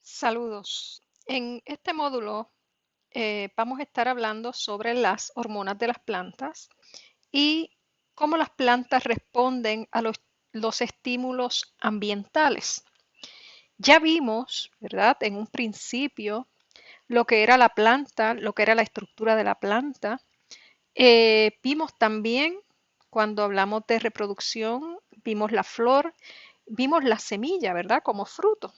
Saludos. En este módulo vamos a estar hablando sobre las hormonas de las plantas y cómo las plantas responden a los estímulos ambientales. Ya vimos, ¿verdad? En un principio lo que era la planta, lo que era la estructura de la planta. Vimos también cuando hablamos de reproducción, vimos la flor, vimos la semilla, ¿verdad? Como fruto.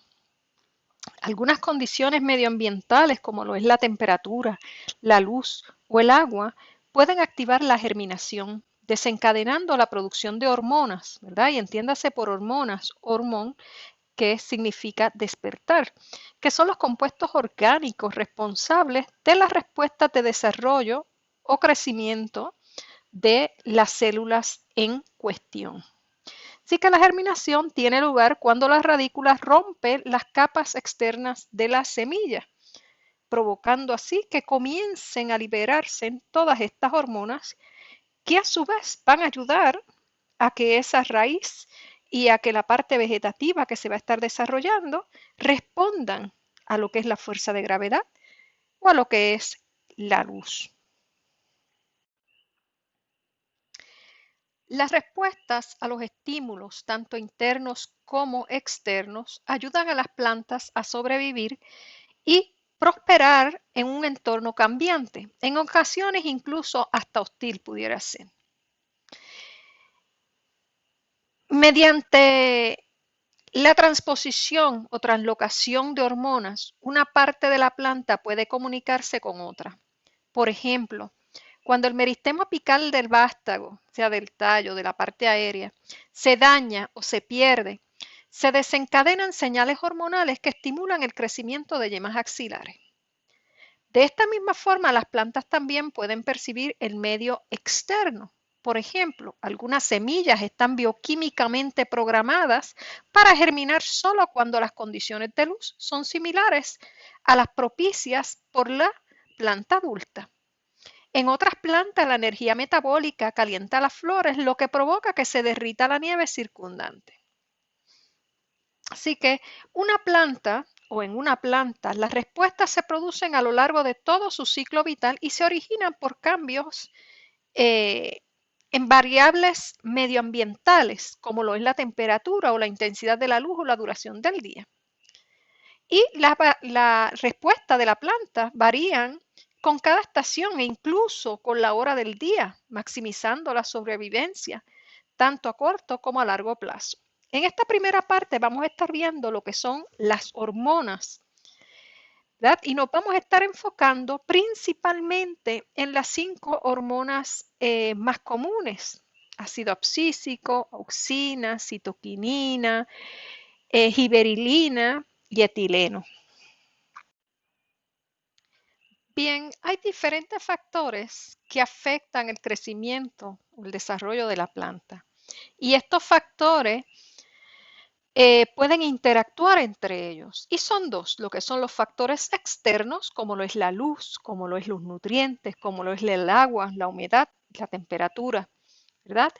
Algunas condiciones medioambientales, como lo es la temperatura, la luz o el agua, pueden activar la germinación, desencadenando la producción de hormonas, ¿verdad? Y entiéndase por hormonas, hormón, que significa despertar, que son los compuestos orgánicos responsables de las respuestas de desarrollo o crecimiento de las células en cuestión. Así que la germinación tiene lugar cuando la radícula rompe las capas externas de la semilla, provocando así que comiencen a liberarse todas estas hormonas que a su vez van a ayudar a que esa raíz y a que la parte vegetativa que se va a estar desarrollando respondan a lo que es la fuerza de gravedad o a lo que es la luz. Las respuestas a los estímulos, tanto internos como externos, ayudan a las plantas a sobrevivir y prosperar en un entorno cambiante, en ocasiones incluso hasta hostil pudiera ser. Mediante la transposición o translocación de hormonas, una parte de la planta puede comunicarse con otra. Por ejemplo, cuando el meristema apical del vástago, sea del tallo, de la parte aérea, se daña o se pierde, se desencadenan señales hormonales que estimulan el crecimiento de yemas axilares. De esta misma forma, las plantas también pueden percibir el medio externo. Por ejemplo, algunas semillas están bioquímicamente programadas para germinar solo cuando las condiciones de luz son similares a las propicias por la planta adulta. En otras plantas, la energía metabólica calienta las flores, lo que provoca que se derrita la nieve circundante. Así que una planta o en una planta, las respuestas se producen a lo largo de todo su ciclo vital y se originan por cambios eh, en variables medioambientales, como lo es la temperatura o la intensidad de la luz o la duración del día. Y la respuesta de la planta varían con cada estación e incluso con la hora del día, maximizando la sobrevivencia, tanto a corto como a largo plazo. En esta primera parte vamos a estar viendo lo que son las hormonas, ¿verdad? Y nos vamos a estar enfocando principalmente en las 5 hormonas más comunes: ácido abscísico, auxina, citoquinina, giberilina y etileno. Bien, hay diferentes factores que afectan el crecimiento o el desarrollo de la planta. Y estos factores pueden interactuar entre ellos. Y son dos, lo que son los factores externos, como lo es la luz, como lo es los nutrientes, como lo es el agua, la humedad, la temperatura, ¿verdad?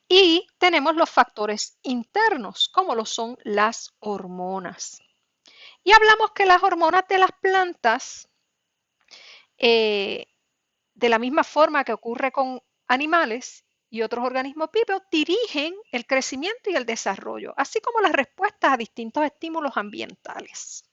Y tenemos los factores internos, como lo son las hormonas. Y hablamos que las hormonas de las plantas, eh, de la misma forma que ocurre con animales y otros organismos vivos, dirigen el crecimiento y el desarrollo, así como las respuestas a distintos estímulos ambientales.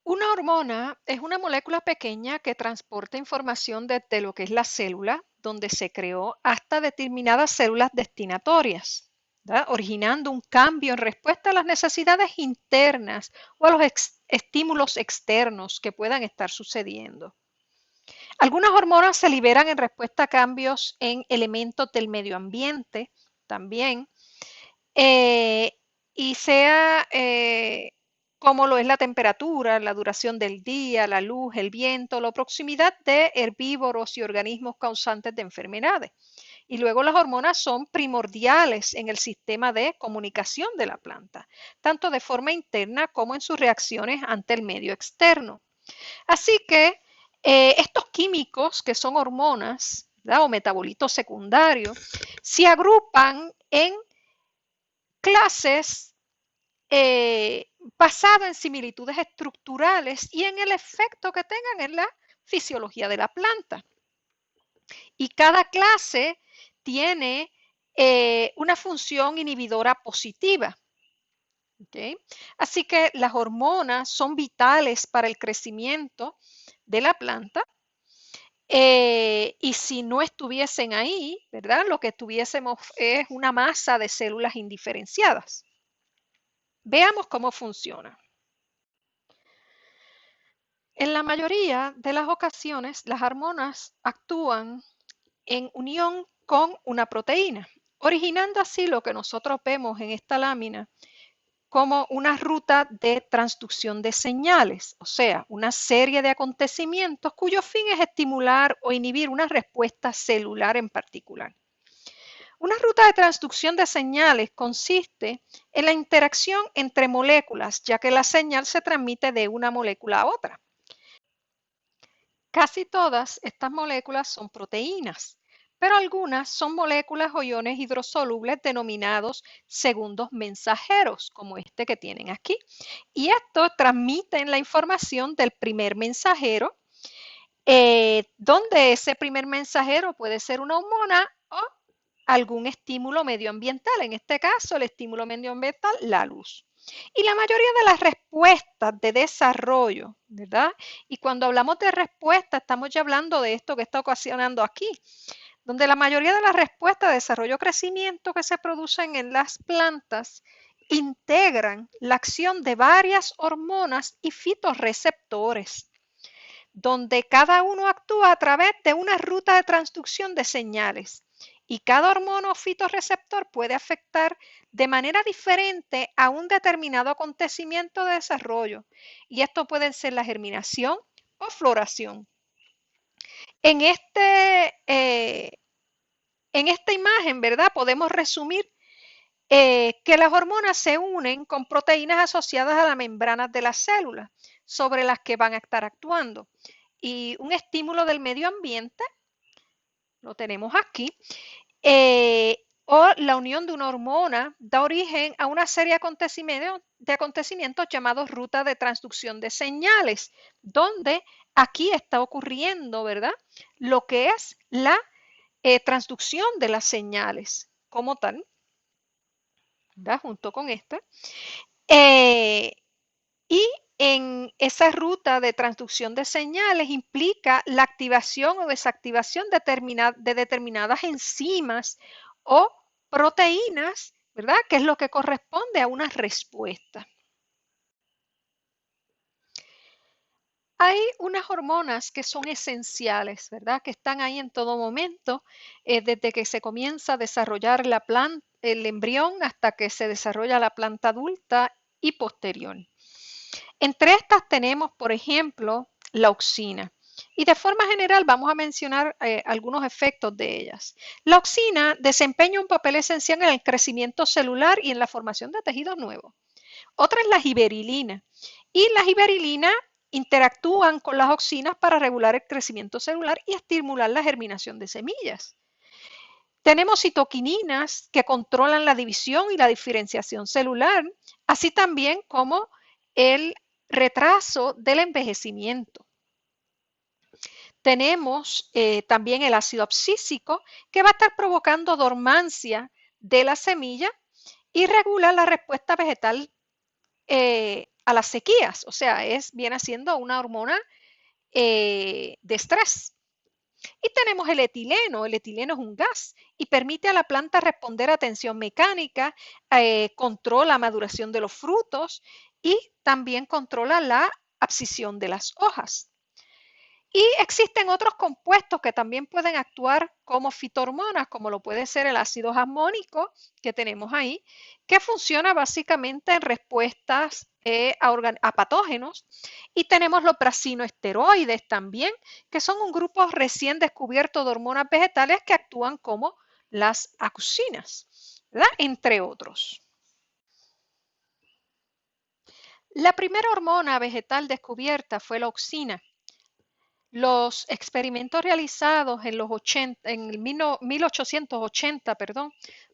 Una hormona es una molécula pequeña que transporta información desde lo que es la célula, donde se creó, hasta determinadas células destinatorias, ¿verdad? Originando un cambio en respuesta a las necesidades internas o a los estímulos externos que puedan estar sucediendo. Algunas hormonas se liberan en respuesta a cambios en elementos del medio ambiente también, eh, y sea como lo es la temperatura, la duración del día, la luz, el viento, la proximidad de herbívoros y organismos causantes de enfermedades. Y luego las hormonas son primordiales en el sistema de comunicación de la planta, tanto de forma interna como en sus reacciones ante el medio externo. Así que estos químicos que son hormonas, ¿verdad? O metabolitos secundarios, se agrupan en clases basado en similitudes estructurales y en el efecto que tengan en la fisiología de la planta. Y cada clase tiene una función inhibidora positiva. ¿Okay? Así que las hormonas son vitales para el crecimiento de la planta. Y si no estuviesen ahí, ¿verdad? Lo que tuviésemos es una masa de células indiferenciadas. Veamos cómo funciona. En la mayoría de las ocasiones, las hormonas actúan en unión con una proteína, originando así lo que nosotros vemos en esta lámina como una ruta de transducción de señales, o sea, una serie de acontecimientos cuyo fin es estimular o inhibir una respuesta celular en particular. Una ruta de transducción de señales consiste en la interacción entre moléculas, ya que la señal se transmite de una molécula a otra. Casi todas estas moléculas son proteínas, pero algunas son moléculas o iones hidrosolubles denominados segundos mensajeros, como este que tienen aquí. Y estos transmiten la información del primer mensajero, donde ese primer mensajero puede ser una hormona o algún estímulo medioambiental. En este caso, el estímulo medioambiental, la luz. Y la mayoría de las respuestas de desarrollo, ¿verdad? Y cuando hablamos de respuesta, estamos ya hablando de esto que está ocasionando aquí, donde la mayoría de las respuestas de desarrollo-crecimiento que se producen en las plantas integran la acción de varias hormonas y fitorreceptores, donde cada uno actúa a través de una ruta de transducción de señales. Y cada hormona o fitorreceptor puede afectar de manera diferente a un determinado acontecimiento de desarrollo. Y esto puede ser la germinación o floración. En esta imagen, ¿verdad? Podemos resumir que las hormonas se unen con proteínas asociadas a las membranas de las células sobre las que van a estar actuando. Y un estímulo del medio ambiente, lo tenemos aquí, o la unión de una hormona da origen a una serie de acontecimientos llamados ruta de transducción de señales, donde aquí está ocurriendo, ¿verdad? Lo que es la transducción de las señales como tal, ¿verdad? Junto con esta. Y en esa ruta de transducción de señales implica la activación o desactivación de determinadas enzimas o proteínas, ¿verdad? Que es lo que corresponde a una respuesta. Hay unas hormonas que son esenciales, ¿verdad? Que están ahí en todo momento, desde que se comienza a desarrollar la planta, el embrión, hasta que se desarrolla la planta adulta y posterior. Entre estas tenemos, por ejemplo, la auxina. Y de forma general vamos a mencionar algunos efectos de ellas. La auxina desempeña un papel esencial en el crecimiento celular y en la formación de tejidos nuevos. Otra es la giberilina. Y la giberilina interactúan con las auxinas para regular el crecimiento celular y estimular la germinación de semillas. Tenemos citoquininas que controlan la división y la diferenciación celular, así también como el retraso del envejecimiento. Tenemos también el ácido abscísico que va a estar provocando dormancia de la semilla y regula la respuesta vegetal a las sequías, o sea, viene siendo una hormona de estrés. Y tenemos el etileno es un gas y permite a la planta responder a tensión mecánica, controla la maduración de los frutos y también controla la abscisión de las hojas. Y existen otros compuestos que también pueden actuar como fitohormonas, como lo puede ser el ácido jasmónico que tenemos ahí, que funciona básicamente en respuestas a patógenos. Y tenemos los brasinoesteroides también, que son un grupo recién descubierto de hormonas vegetales que actúan como las auxinas, ¿verdad? Entre otros. La primera hormona vegetal descubierta fue la auxina. Los experimentos realizados en el 1880,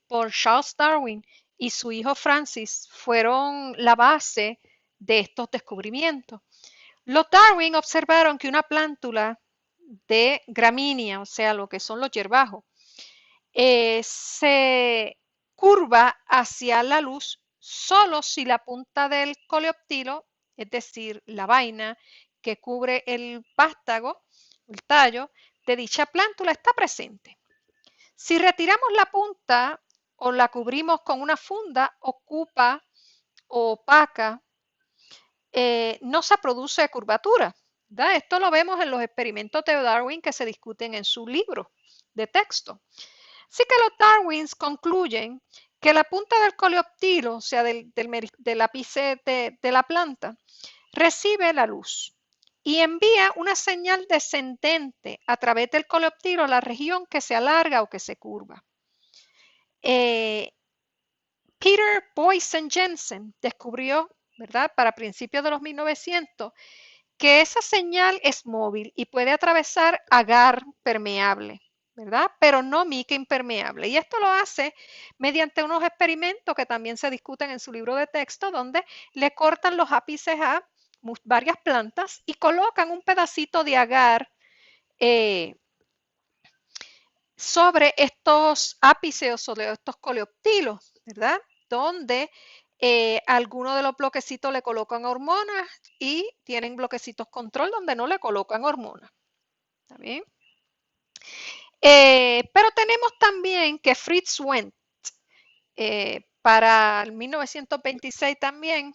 por Charles Darwin y su hijo Francis fueron la base de estos descubrimientos. Los Darwin observaron que una plántula de gramínea, o sea, lo que son los hierbajos, se curva hacia la luz solo si la punta del coleóptilo, es decir, la vaina que cubre el vástago, el tallo de dicha plántula, está presente. Si retiramos la punta o la cubrimos con una funda, ocupa o opaca, no se produce curvatura, ¿verdad? Esto lo vemos en los experimentos de Darwin que se discuten en su libro de texto. Así que los Darwins concluyen que la punta del coleóptilo, o sea, del ápice de la planta, recibe la luz y envía una señal descendente a través del coleóptilo a la región que se alarga o que se curva. Peter Boysen-Jensen descubrió, ¿verdad?, para principios de los 1900, que esa señal es móvil y puede atravesar agar permeable, ¿verdad? Pero no mica impermeable. Y esto lo hace mediante unos experimentos que también se discuten en su libro de texto, donde le cortan los ápices a varias plantas y colocan un pedacito de agar sobre estos ápices o sobre estos coleóptilos, ¿verdad? Donde algunos de los bloquecitos le colocan hormonas y tienen bloquecitos control donde no le colocan hormonas. ¿Está bien? Pero tenemos también que Fritz Wendt, para el 1926 también,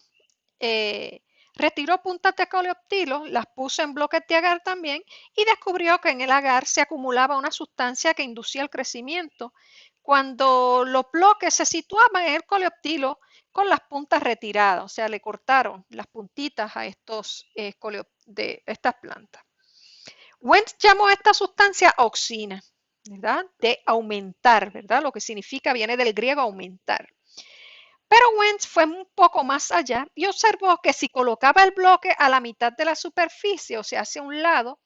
retiró puntas de coleóptilo, las puso en bloques de agar también y descubrió que en el agar se acumulaba una sustancia que inducía el crecimiento cuando los bloques se situaban en el coleóptilo con las puntas retiradas, o sea, le cortaron las puntitas a de estas plantas. Wentz llamó a esta sustancia auxina, ¿verdad? De aumentar, ¿verdad? Lo que significa, viene del griego aumentar. Pero Wentz fue un poco más allá y observó que si colocaba el bloque a la mitad de la superficie, o sea, hacia un lado,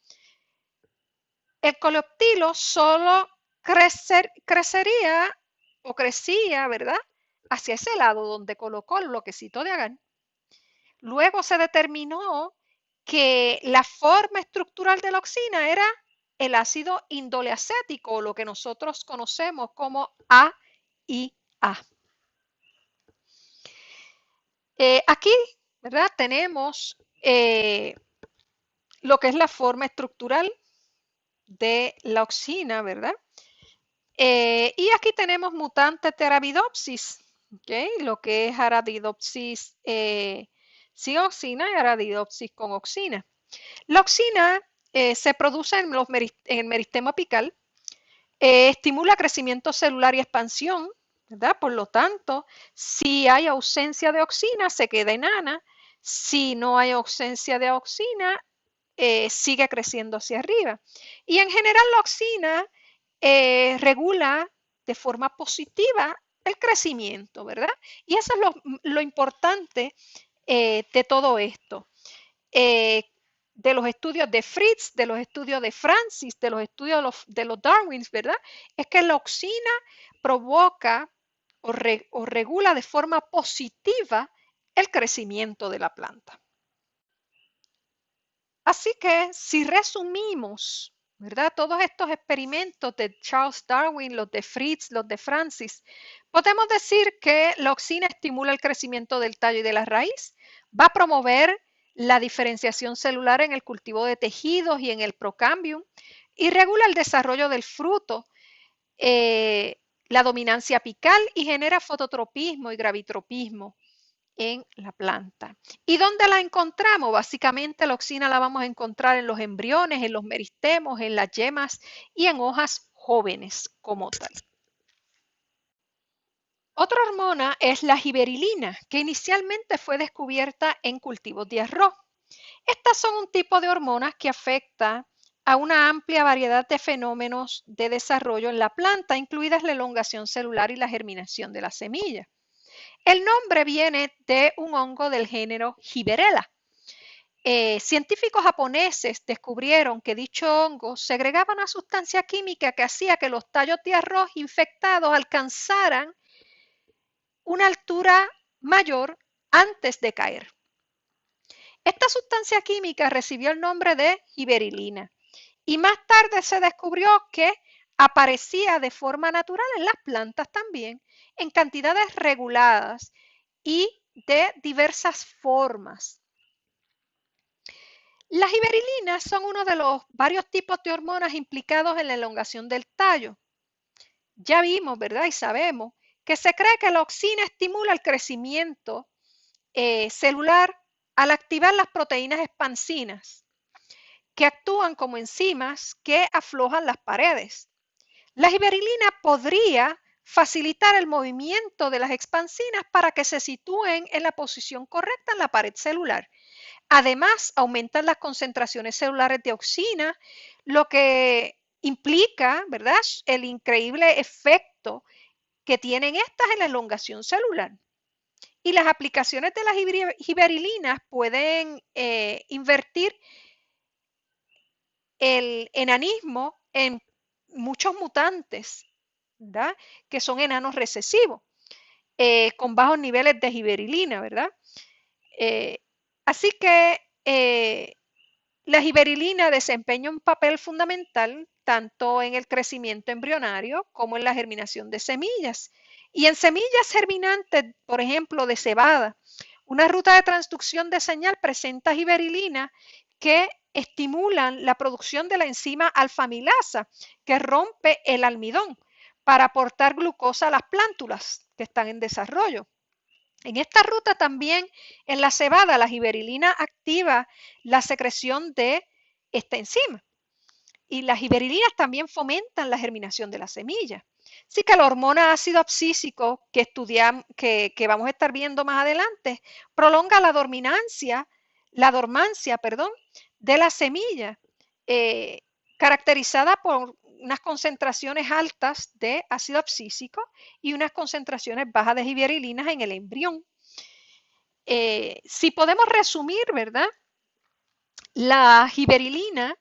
el coleóptilo solo crecería o crecía, ¿verdad?, hacia ese lado donde colocó el bloquecito de agar. Luego se determinó que la forma estructural de la auxina era el ácido indoleacético, o lo que nosotros conocemos como AIA. Aquí, ¿verdad?, tenemos lo que es la forma estructural de la auxina, ¿verdad? Y aquí tenemos mutantes de Arabidopsis, ¿okay? Lo que es Arabidopsis sin auxina y Arabidopsis con auxina. La auxina se produce en el meristemo apical, estimula crecimiento celular y expansión, ¿verdad? Por lo tanto, si hay ausencia de auxina, se queda enana. Si no hay ausencia de auxina, sigue creciendo hacia arriba. Y en general la auxina regula de forma positiva el crecimiento, ¿verdad? Y eso es lo importante de todo esto. De los estudios de Fritz, de los estudios de Francis, de los estudios de los Darwins, ¿verdad? Es que la auxina provoca o regula de forma positiva el crecimiento de la planta. Así que si resumimos, ¿verdad?, todos estos experimentos de Charles Darwin, los de Fritz, los de Francis, podemos decir que la auxina estimula el crecimiento del tallo y de la raíz, va a promover la diferenciación celular en el cultivo de tejidos y en el procambium y regula el desarrollo del fruto, la dominancia apical y genera fototropismo y gravitropismo en la planta. ¿Y dónde la encontramos? Básicamente la auxina la vamos a encontrar en los embriones, en los meristemos, en las yemas y en hojas jóvenes como tal. Otra hormona es la giberilina, que inicialmente fue descubierta en cultivos de arroz. Estas son un tipo de hormonas que afecta a una amplia variedad de fenómenos de desarrollo en la planta, incluidas la elongación celular y la germinación de la semilla. El nombre viene de un hongo del género Giberella. Científicos japoneses descubrieron que dicho hongo segregaba una sustancia química que hacía que los tallos de arroz infectados alcanzaran una altura mayor antes de caer. Esta sustancia química recibió el nombre de giberilina y más tarde se descubrió que aparecía de forma natural en las plantas también, en cantidades reguladas y de diversas formas. Las giberilinas son uno de los varios tipos de hormonas implicados en la elongación del tallo. Ya vimos, ¿verdad? Y sabemos que se cree que la auxina estimula el crecimiento celular al activar las proteínas expansinas, que actúan como enzimas que aflojan las paredes. La giberilina podría facilitar el movimiento de las expansinas para que se sitúen en la posición correcta en la pared celular. Además, aumentan las concentraciones celulares de auxina, lo que implica, ¿verdad?, el increíble efecto que tienen estas en la elongación celular. Y las aplicaciones de las giberilinas pueden invertir el enanismo en muchos mutantes, ¿verdad?, que son enanos recesivos, con bajos niveles de giberilina, ¿verdad? Así que la giberilina desempeña un papel fundamental tanto en el crecimiento embrionario como en la germinación de semillas. Y en semillas germinantes, por ejemplo, de cebada, una ruta de transducción de señal presenta giberilina que estimulan la producción de la enzima alfamilasa que rompe el almidón para aportar glucosa a las plántulas que están en desarrollo. En esta ruta también, en la cebada, la giberilina activa la secreción de esta enzima. Y las giberilinas también fomentan la germinación de la semilla. Así que la hormona ácido abscísico que vamos a estar viendo más adelante prolonga la dormancia, de la semilla, caracterizada por unas concentraciones altas de ácido abscísico y unas concentraciones bajas de giberilinas en el embrión. Si podemos resumir, ¿verdad? La giberilina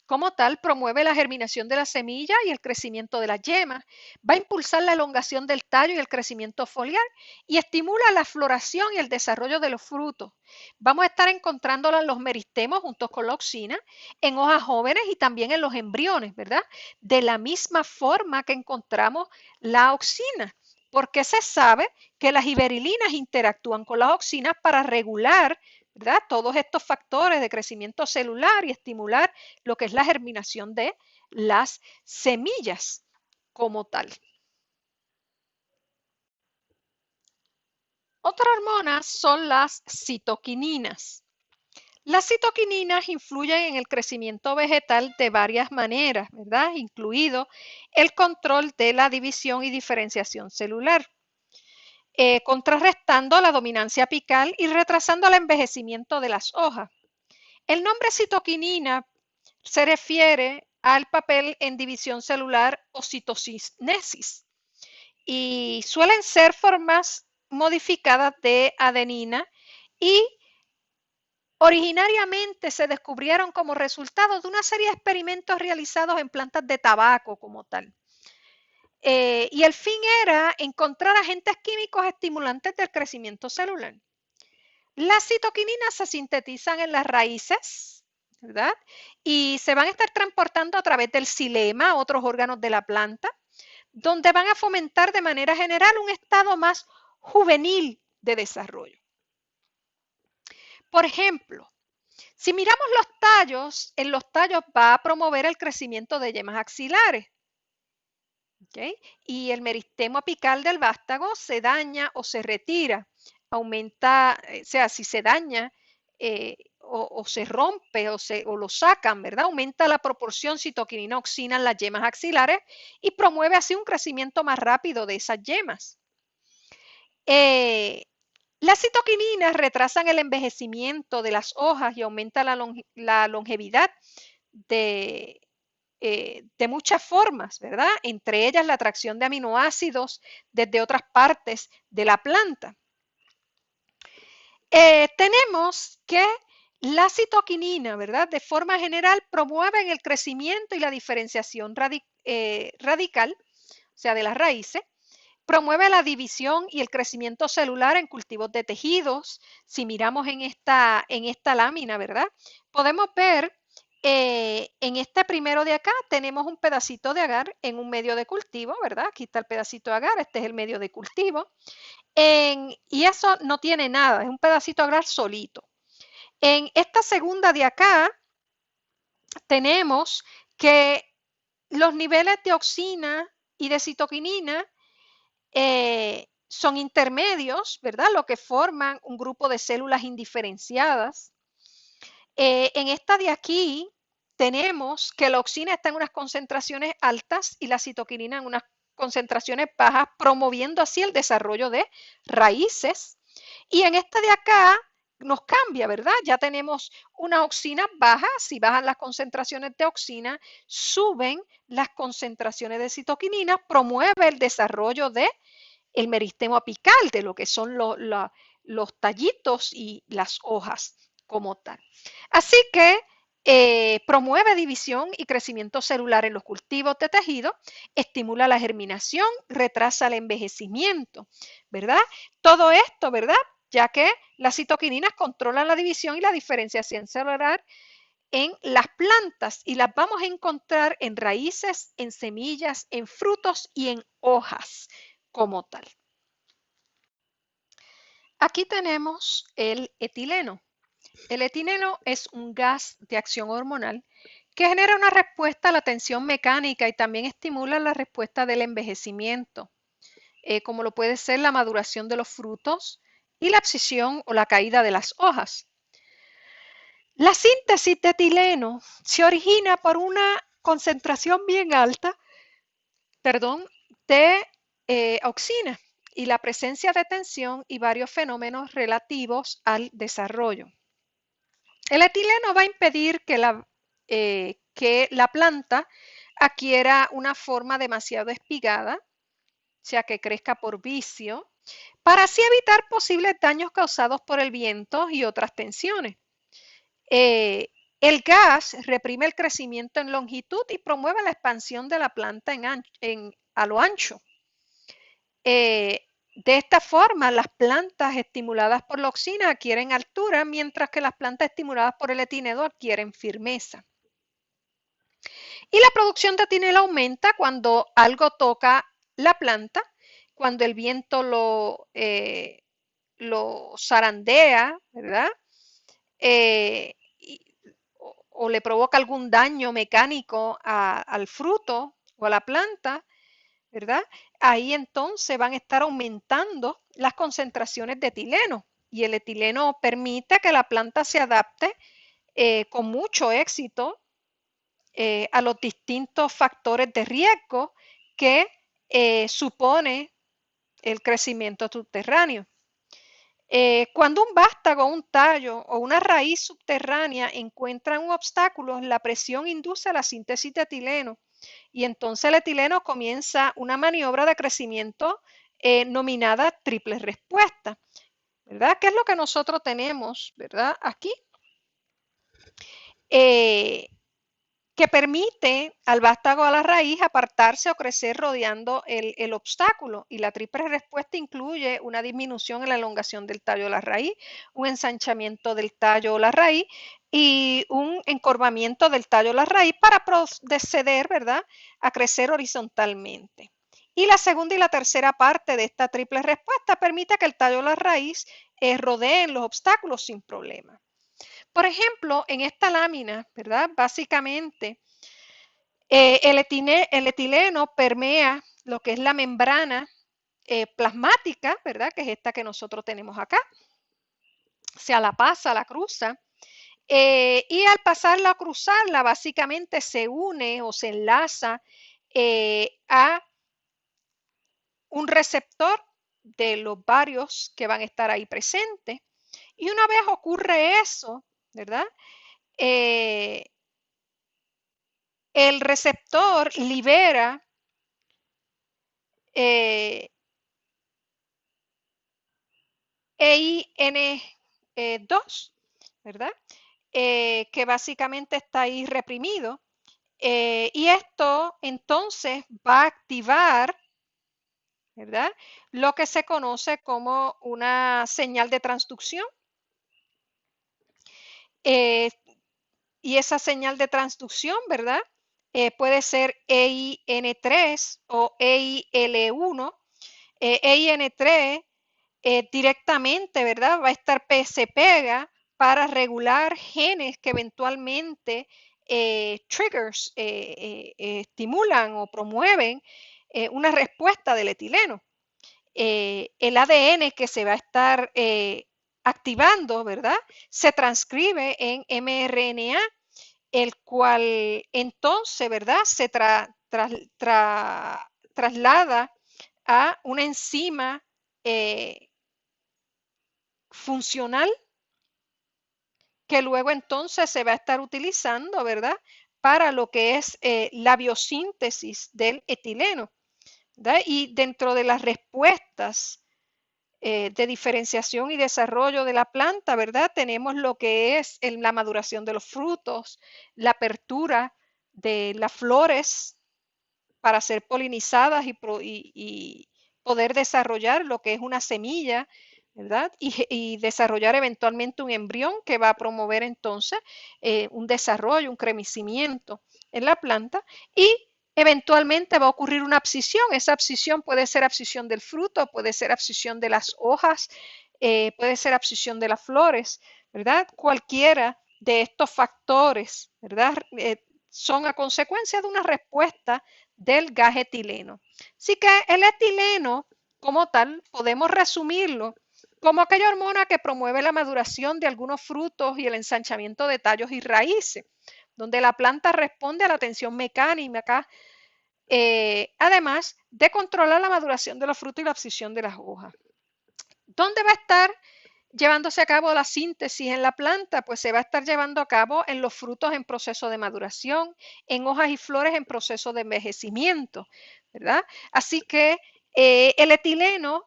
como tal promueve la germinación de la semilla y el crecimiento de las yemas, va a impulsar la elongación del tallo y el crecimiento foliar y estimula la floración y el desarrollo de los frutos. Vamos a estar encontrándola en los meristemos junto con la auxina, en hojas jóvenes y también en los embriones, ¿verdad? De la misma forma que encontramos la auxina, porque se sabe que las giberilinas interactúan con las auxinas para regular, ¿verdad?, todos estos factores de crecimiento celular y estimular lo que es la germinación de las semillas como tal. Otra hormona son las citoquininas. Las citoquininas influyen en el crecimiento vegetal de varias maneras, ¿verdad?, incluido el control de la división y diferenciación celular, contrarrestando la dominancia apical y retrasando el envejecimiento de las hojas. El nombre citoquinina se refiere al papel en división celular o citocinesis y suelen ser formas modificadas de adenina y originariamente se descubrieron como resultado de una serie de experimentos realizados en plantas de tabaco como tal. Y el fin era encontrar agentes químicos estimulantes del crecimiento celular. Las citoquininas se sintetizan en las raíces, ¿verdad? Y se van a estar transportando a través del xilema, otros órganos de la planta, donde van a fomentar de manera general un estado más juvenil de desarrollo. Por ejemplo, si miramos los tallos, en los tallos va a promover el crecimiento de yemas axilares. ¿Okay? Y el meristemo apical del vástago se daña o se retira, aumenta, o sea, si se daña o se rompe o lo sacan, ¿verdad? Aumenta la proporción citoquinina-auxina en las yemas axilares y promueve así un crecimiento más rápido de esas yemas. Las citoquininas retrasan el envejecimiento de las hojas y aumentan la longevidad de muchas formas, ¿verdad? Entre ellas la atracción de aminoácidos desde otras partes de la planta. Tenemos que la citoquinina, ¿verdad?, de forma general promueven el crecimiento y la diferenciación radical, o sea, de las raíces, Promueve la división y el crecimiento celular en cultivos de tejidos. Si miramos en esta lámina, ¿verdad? Podemos ver en este primero de acá tenemos un pedacito de agar en un medio de cultivo, ¿verdad? Aquí está el pedacito de agar, este es el medio de cultivo. Y eso no tiene nada, es un pedacito de agar solito. En esta segunda de acá tenemos que los niveles de auxina y de citoquinina son intermedios, ¿verdad? Lo que forman un grupo de células indiferenciadas. En esta de aquí tenemos que la auxina está en unas concentraciones altas y la citoquinina en unas concentraciones bajas, promoviendo así el desarrollo de raíces. Y en esta de acá nos cambia, ¿verdad? Ya tenemos una auxina baja, si bajan las concentraciones de auxina, suben las concentraciones de citoquinina, promueve el desarrollo de el meristemo apical, de lo que son los tallitos y las hojas como tal. Así que promueve división y crecimiento celular en los cultivos de tejido, estimula la germinación, retrasa el envejecimiento, ¿verdad? Todo esto, ¿verdad? Ya que las citoquininas controlan la división y la diferenciación celular en las plantas y las vamos a encontrar en raíces, en semillas, en frutos y en hojas como tal. Aquí tenemos el etileno. El etileno es un gas de acción hormonal que genera una respuesta a la tensión mecánica y también estimula la respuesta del envejecimiento, como lo puede ser la maduración de los frutos y la abscisión o la caída de las hojas. La síntesis de etileno se origina por una concentración bien alta, perdón, de auxina y la presencia de tensión y varios fenómenos relativos al desarrollo. El etileno va a impedir que la planta adquiera una forma demasiado espigada, o sea, que crezca por vicio, para así evitar posibles daños causados por el viento y otras tensiones. El gas reprime el crecimiento en longitud y promueve la expansión de la planta a lo ancho. De esta forma, las plantas estimuladas por la auxina adquieren altura, mientras que las plantas estimuladas por el etileno adquieren firmeza. Y la producción de etileno aumenta cuando algo toca la planta, cuando el viento lo zarandea, ¿verdad? O le provoca algún daño mecánico al fruto o a la planta, ¿verdad? Ahí entonces van a estar aumentando las concentraciones de etileno y el etileno permite que la planta se adapte con mucho éxito a los distintos factores de riesgo que supone el crecimiento subterráneo. Cuando un vástago, un tallo o una raíz subterránea encuentran un obstáculo, la presión induce a la síntesis de etileno y entonces el etileno comienza una maniobra de crecimiento nominada triple respuesta, ¿verdad? ¿Qué es lo que nosotros tenemos, ¿verdad? Aquí. Que permite al vástago a la raíz apartarse o crecer rodeando el obstáculo. Y la triple respuesta incluye una disminución en la elongación del tallo o la raíz, un ensanchamiento del tallo o la raíz y un encorvamiento del tallo o la raíz para proceder, ¿verdad?, a crecer horizontalmente. Y la segunda y la tercera parte de esta triple respuesta permite que el tallo o la raíz rodeen los obstáculos sin problema. Por ejemplo, en esta lámina, ¿verdad? Básicamente, el etileno permea lo que es la membrana plasmática, ¿verdad? Que es esta que nosotros tenemos acá. Se la pasa, la cruza. Y al pasarla o cruzarla, básicamente se une o se enlaza a un receptor de los varios que van a estar ahí presentes. Y una vez ocurre eso, ¿verdad? El receptor libera EIN2, ¿verdad? Que básicamente está ahí reprimido. Y esto entonces va a activar ¿verdad? Lo que se conoce como una señal de transducción. Eh, y esa señal de transducción, ¿verdad? Puede ser EIN3 o EIL1. EIN3 directamente, ¿verdad? Va a estar se pega para regular genes que eventualmente triggers, estimulan o promueven una respuesta del etileno. El ADN que se va a estar activando, ¿verdad? Se transcribe en mRNA, el cual entonces, ¿verdad? Se traslada a una enzima funcional que luego entonces se va a estar utilizando, ¿verdad? Para lo que es la biosíntesis del etileno, ¿verdad? Y dentro de las respuestas de diferenciación y desarrollo de la planta, ¿verdad? Tenemos lo que es la maduración de los frutos, la apertura de las flores para ser polinizadas y poder desarrollar lo que es una semilla, ¿verdad? Y desarrollar eventualmente un embrión que va a promover entonces un desarrollo, un crecimiento en la planta y eventualmente va a ocurrir una abscisión. Esa abscisión puede ser abscisión del fruto, puede ser abscisión de las hojas, puede ser abscisión de las flores, ¿verdad? Cualquiera de estos factores, ¿verdad? Son a consecuencia de una respuesta del gas etileno. Así que el etileno, como tal, podemos resumirlo como aquella hormona que promueve la maduración de algunos frutos y el ensanchamiento de tallos y raíces, donde la planta responde a la tensión mecánica, además de controlar la maduración de los frutos y la abscisión de las hojas. ¿Dónde va a estar llevándose a cabo la síntesis en la planta? Pues se va a estar llevando a cabo en los frutos en proceso de maduración, en hojas y flores en proceso de envejecimiento, ¿verdad? Así que el etileno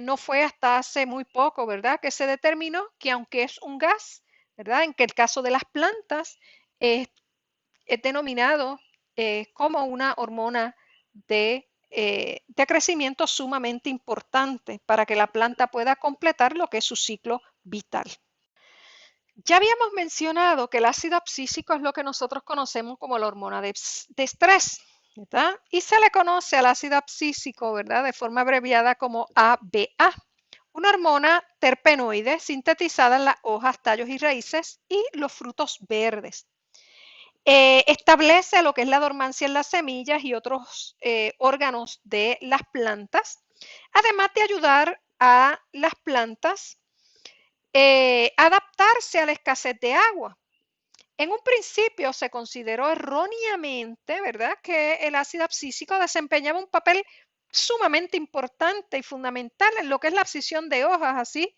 no fue hasta hace muy poco, ¿verdad? Que se determinó que aunque es un gas, ¿verdad? En que el caso de las plantas es denominado como una hormona de crecimiento sumamente importante para que la planta pueda completar lo que es su ciclo vital. Ya habíamos mencionado que el ácido abscísico es lo que nosotros conocemos como la hormona de estrés, ¿verdad? Y se le conoce al ácido abscísico, ¿verdad? De forma abreviada como ABA, una hormona terpenoide sintetizada en las hojas, tallos y raíces y los frutos verdes. Establece lo que es la dormancia en las semillas y otros órganos de las plantas, además de ayudar a las plantas adaptarse a la escasez de agua. En un principio se consideró erróneamente, ¿verdad?, que el ácido abscísico desempeñaba un papel sumamente importante y fundamental en lo que es la abscisión de hojas, así,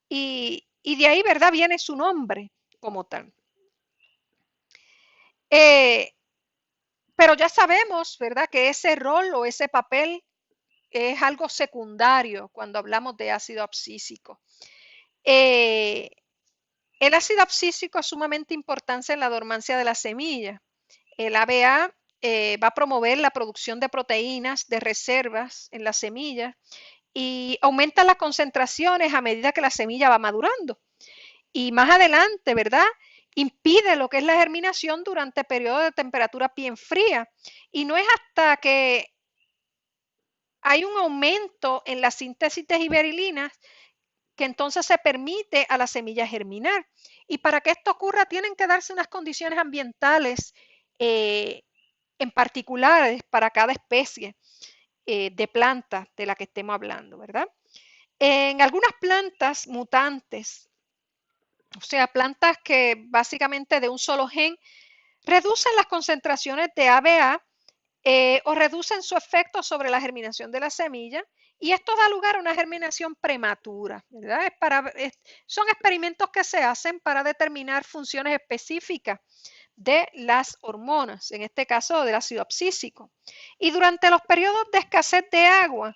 y de ahí, ¿verdad?, viene su nombre como tal. Pero ya sabemos, ¿verdad?, que ese rol o ese papel es algo secundario cuando hablamos de ácido abscísico. El ácido abscísico es sumamente importante en la dormancia de la semilla. El ABA va a promover la producción de proteínas de reservas en la semilla y aumenta las concentraciones a medida que la semilla va madurando. Y más adelante, ¿verdad?, impide lo que es la germinación durante periodos de temperatura bien fría. Y no es hasta que hay un aumento en la síntesis de giberilinas que entonces se permite a la semilla germinar. Y para que esto ocurra tienen que darse unas condiciones ambientales en particulares para cada especie de planta de la que estemos hablando, ¿verdad? En algunas plantas mutantes, o sea, plantas que básicamente de un solo gen reducen las concentraciones de ABA o reducen su efecto sobre la germinación de la semilla y esto da lugar a una germinación prematura, ¿verdad? Son experimentos que se hacen para determinar funciones específicas de las hormonas, en este caso del ácido abscísico. Y durante los periodos de escasez de agua,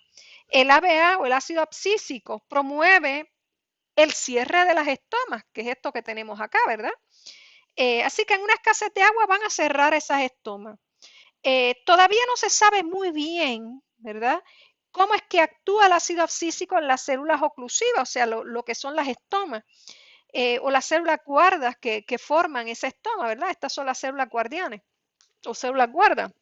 el ABA o el ácido abscísico promueve el cierre de las estomas, que es esto que tenemos acá, ¿verdad? Así que en una escasez de agua van a cerrar esas estomas. Todavía no se sabe muy bien, ¿verdad?, cómo es que actúa el ácido abscísico en las células oclusivas, o sea, lo que son las estomas, o las células guardas que forman esa estoma, ¿verdad? Estas son las células guardianes o células guarda.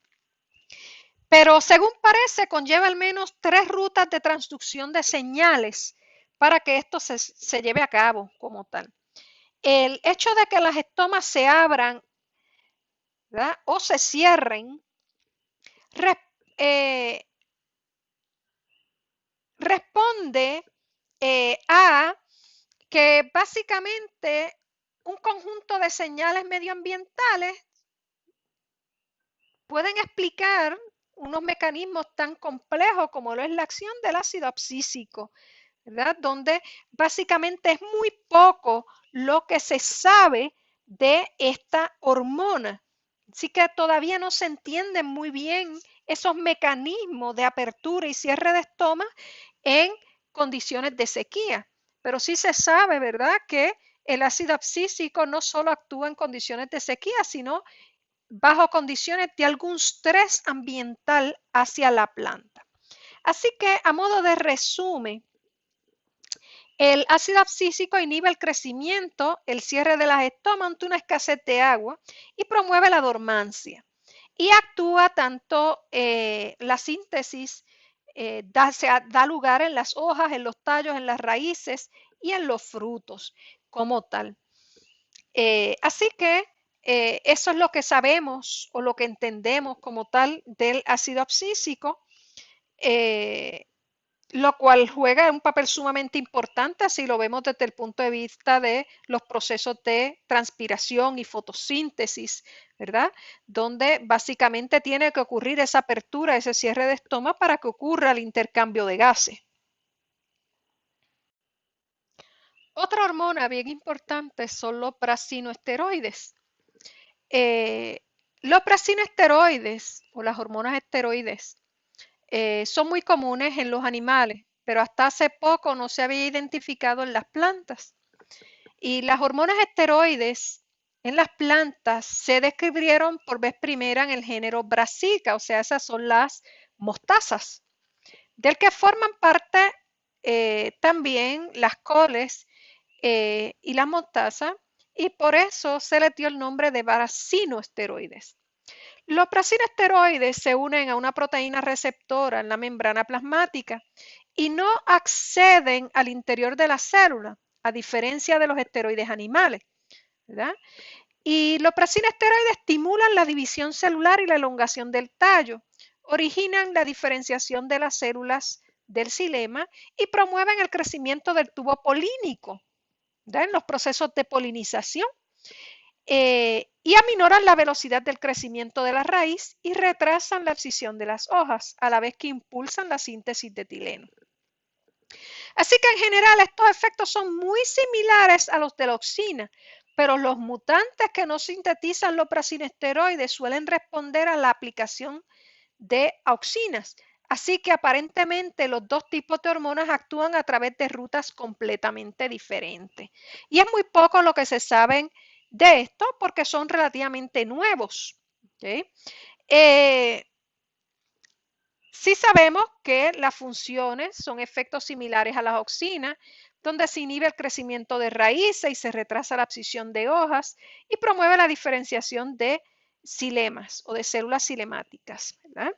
Pero según parece, conlleva al menos 3 rutas de transducción de señales para que esto se lleve a cabo como tal. El hecho de que las estomas se abran, ¿verdad?, o se cierren responde a que básicamente un conjunto de señales medioambientales pueden explicar unos mecanismos tan complejos como lo es la acción del ácido abscísico, ¿verdad? Donde básicamente es muy poco lo que se sabe de esta hormona. Así que todavía no se entienden muy bien esos mecanismos de apertura y cierre de estoma en condiciones de sequía. Pero sí se sabe, ¿verdad?, que el ácido abscísico no solo actúa en condiciones de sequía, sino bajo condiciones de algún estrés ambiental hacia la planta. Así que, a modo de resumen, el ácido abscísico inhibe el crecimiento, el cierre de las estomas ante una escasez de agua y promueve la dormancia. Y actúa tanto la síntesis, da lugar en las hojas, en los tallos, en las raíces y en los frutos como tal. Así que eso es lo que sabemos o lo que entendemos como tal del ácido abscísico, lo cual juega un papel sumamente importante si lo vemos desde el punto de vista de los procesos de transpiración y fotosíntesis, ¿verdad? Donde básicamente tiene que ocurrir esa apertura, ese cierre de estoma para que ocurra el intercambio de gases. Otra hormona bien importante son los prasinoesteroides. Los prasinoesteroides o las hormonas esteroides son muy comunes en los animales, pero hasta hace poco no se había identificado en las plantas. Y las hormonas esteroides en las plantas se descubrieron por vez primera en el género Brassica, o sea, esas son las mostazas, del que forman parte también las coles y las mostazas, y por eso se les dio el nombre de prasinoesteroides. Los prasinoesteroides se unen a una proteína receptora en la membrana plasmática y no acceden al interior de la célula, a diferencia de los esteroides animales, ¿verdad? Y los prasinoesteroides estimulan la división celular y la elongación del tallo, originan la diferenciación de las células del xilema y promueven el crecimiento del tubo polínico, ¿verdad?, en los procesos de polinización. Y aminoran la velocidad del crecimiento de la raíz y retrasan la abscisión de las hojas, a la vez que impulsan la síntesis de etileno. Así que en general estos efectos son muy similares a los de la auxina, pero los mutantes que no sintetizan los prasinoesteroides suelen responder a la aplicación de auxinas. Así que aparentemente los dos tipos de hormonas actúan a través de rutas completamente diferentes. Y es muy poco lo que se sabe de esto porque son relativamente nuevos. ¿Okay? Sí sabemos que las funciones son efectos similares a las auxinas, donde se inhibe el crecimiento de raíces y se retrasa la abscisión de hojas y promueve la diferenciación de xilemas o de células xilemáticas, ¿verdad?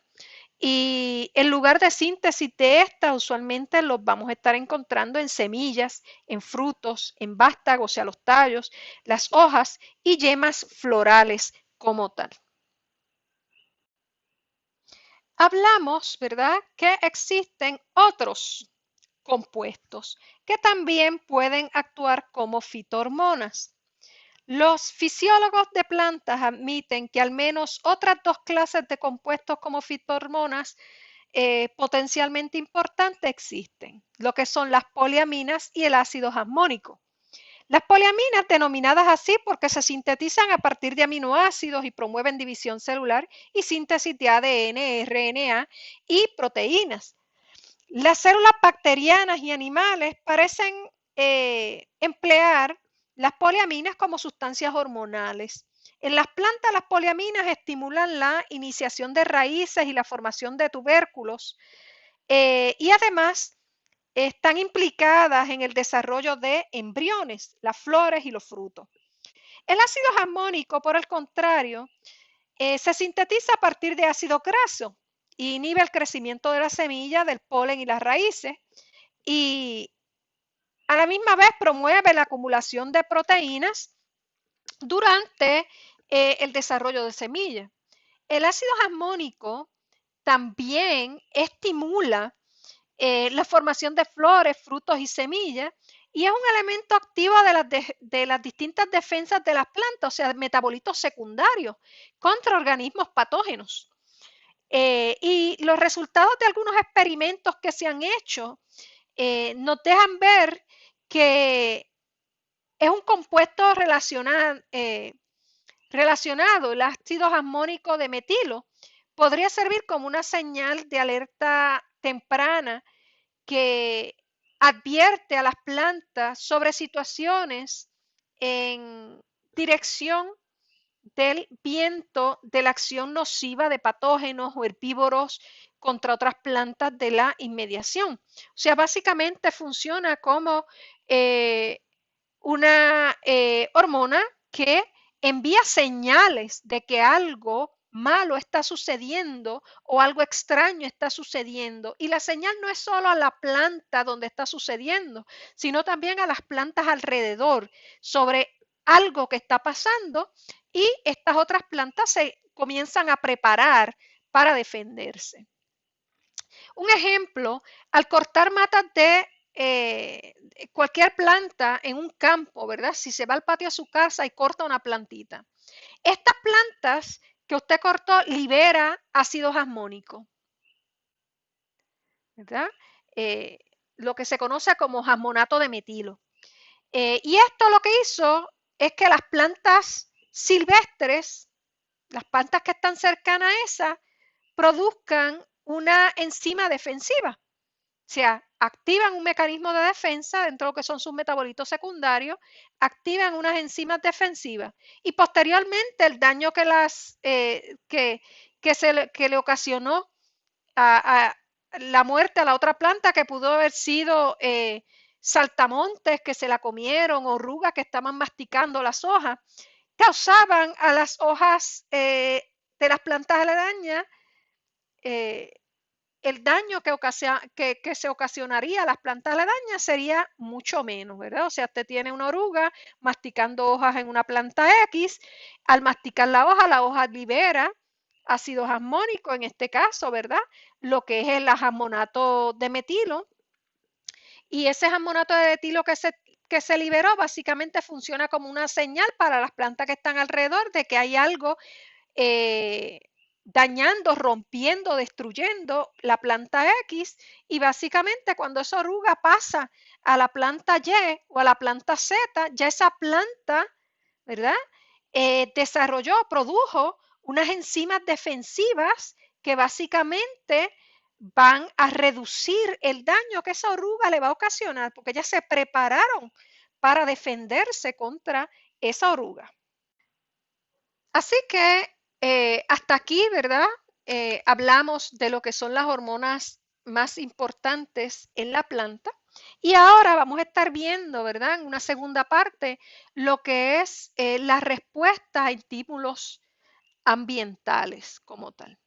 Y en lugar de síntesis de estas, usualmente los vamos a estar encontrando en semillas, en frutos, en vástagos, o sea, los tallos, las hojas y yemas florales como tal. Hablamos, ¿verdad?, que existen otros compuestos que también pueden actuar como fitohormonas. Los fisiólogos de plantas admiten que al menos otras dos clases de compuestos como fitohormonas potencialmente importantes existen, lo que son las poliaminas y el ácido jasmónico. Las poliaminas, denominadas así porque se sintetizan a partir de aminoácidos y promueven división celular y síntesis de ADN, RNA y proteínas. Las células bacterianas y animales parecen emplear las poliaminas como sustancias hormonales. En las plantas, las poliaminas estimulan la iniciación de raíces y la formación de tubérculos, y además están implicadas en el desarrollo de embriones, las flores y los frutos. El ácido jasmónico, por el contrario, se sintetiza a partir de ácido graso y inhibe el crecimiento de la semilla, del polen y las raíces, y a la misma vez promueve la acumulación de proteínas durante el desarrollo de semillas. El ácido jasmónico también estimula la formación de flores, frutos y semillas, y es un elemento activo de las distintas defensas de las plantas, o sea, metabolitos secundarios contra organismos patógenos. Y los resultados de algunos experimentos que se han hecho nos dejan ver que es un compuesto relacionado, el ácido jasmónico de metilo, podría servir como una señal de alerta temprana que advierte a las plantas sobre situaciones en dirección del viento de la acción nociva de patógenos o herbívoros contra otras plantas de la inmediación. O sea, básicamente funciona como una hormona que envía señales de que algo malo está sucediendo o algo extraño está sucediendo. Y la señal no es solo a la planta donde está sucediendo, sino también a las plantas alrededor sobre algo que está pasando, y estas otras plantas se comienzan a preparar para defenderse. Un ejemplo, al cortar matas de cualquier planta en un campo, ¿verdad? Si se va al patio de su casa y corta una plantita. Estas plantas que usted cortó libera ácido jasmónico, ¿verdad? Eh, lo que se conoce como jasmonato de metilo. Y esto lo que hizo es que las plantas silvestres, las plantas que están cercanas a esa, produzcan una enzima defensiva. O sea, activan un mecanismo de defensa dentro de lo que son sus metabolitos secundarios, activan unas enzimas defensivas y posteriormente el daño que, que le ocasionó a la muerte a la otra planta, que pudo haber sido saltamontes que se la comieron, o orugas que estaban masticando las hojas, causaban a las hojas de las plantas aledañas eh, el daño que se ocasionaría a las plantas aledañas sería mucho menos, ¿verdad? O sea, usted tiene una oruga masticando hojas en una planta X, al masticar la hoja libera ácido jasmónico, en este caso, ¿verdad? Lo que es el jasmonato de metilo, y ese jasmonato de metilo que se liberó básicamente funciona como una señal para las plantas que están alrededor de que hay algo eh, dañando, rompiendo, destruyendo la planta X, y básicamente cuando esa oruga pasa a la planta Y o a la planta Z, ya esa planta, ¿verdad? Desarrolló, produjo unas enzimas defensivas que básicamente van a reducir el daño que esa oruga le va a ocasionar, porque ellas se prepararon para defenderse contra esa oruga. Así que hasta aquí, ¿verdad? Hablamos de lo que son las hormonas más importantes en la planta. Y ahora vamos a estar viendo, ¿verdad? En una segunda parte, lo que es la respuesta a estímulos ambientales como tal.